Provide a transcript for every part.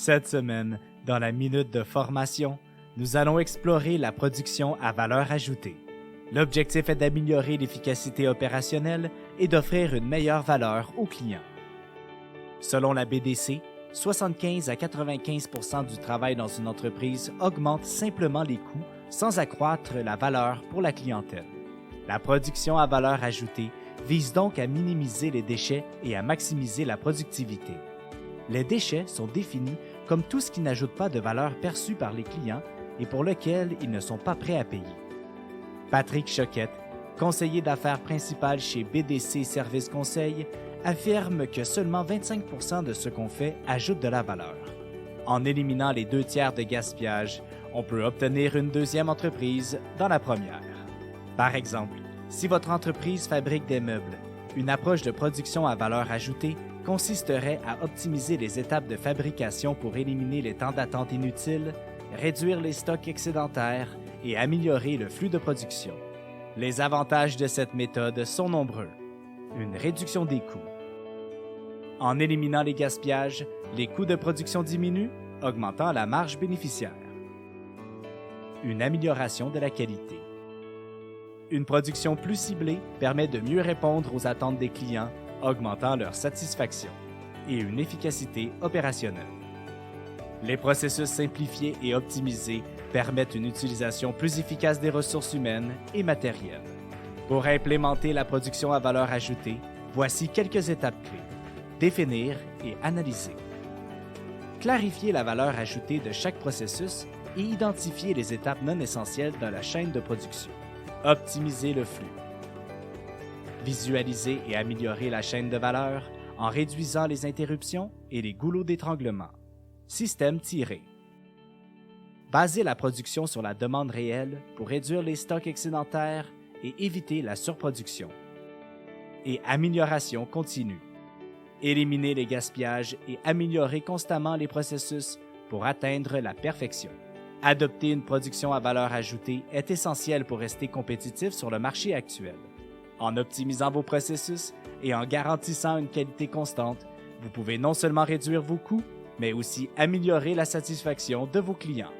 Cette semaine, dans la minute de formation, nous allons explorer la production à valeur ajoutée. L'objectif est d'améliorer l'efficacité opérationnelle et d'offrir une meilleure valeur aux clients. Selon la BDC, 75 à 95 % du travail dans une entreprise augmente simplement les coûts sans accroître la valeur pour la clientèle. La production à valeur ajoutée vise donc à minimiser les déchets et à maximiser la productivité. Les déchets sont définis comme tout ce qui n'ajoute pas de valeur perçue par les clients et pour lequel ils ne sont pas prêts à payer. Patrick Choquette, conseiller d'affaires principal chez BDC Services Conseil, affirme que seulement 25 % de ce qu'on fait ajoute de la valeur. En éliminant les 2/3 de gaspillage, on peut obtenir une deuxième entreprise dans la première. Par exemple, si votre entreprise fabrique des meubles, une approche de production à valeur ajoutée consisterait à optimiser les étapes de fabrication pour éliminer les temps d'attente inutiles, réduire les stocks excédentaires et améliorer le flux de production. Les avantages de cette méthode sont nombreux. Une réduction des coûts. En éliminant les gaspillages, les coûts de production diminuent, augmentant la marge bénéficiaire. Une amélioration de la qualité. Une production plus ciblée permet de mieux répondre aux attentes des clients, augmentant leur satisfaction, et une efficacité opérationnelle. Les processus simplifiés et optimisés permettent une utilisation plus efficace des ressources humaines et matérielles. Pour implémenter la production à valeur ajoutée, voici quelques étapes clés. Définir et analyser. Clarifier la valeur ajoutée de chaque processus et identifier les étapes non essentielles dans la chaîne de production. Optimiser le flux. Visualiser et améliorer la chaîne de valeur en réduisant les interruptions et les goulots d'étranglement. Système tiré. Baser la production sur la demande réelle pour réduire les stocks excédentaires et éviter la surproduction. Et amélioration continue. Éliminer les gaspillages et améliorer constamment les processus pour atteindre la perfection. Adopter une production à valeur ajoutée est essentiel pour rester compétitif sur le marché actuel. En optimisant vos processus et en garantissant une qualité constante, vous pouvez non seulement réduire vos coûts, mais aussi améliorer la satisfaction de vos clients.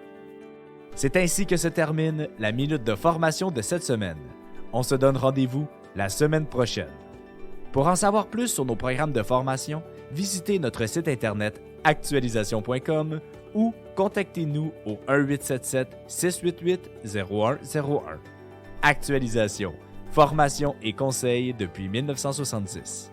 C'est ainsi que se termine la minute de formation de cette semaine. On se donne rendez-vous la semaine prochaine. Pour en savoir plus sur nos programmes de formation, visitez notre site internet actualisation.com ou contactez-nous au 1-877-688-0101. Actualisation, formation et conseils depuis 1970.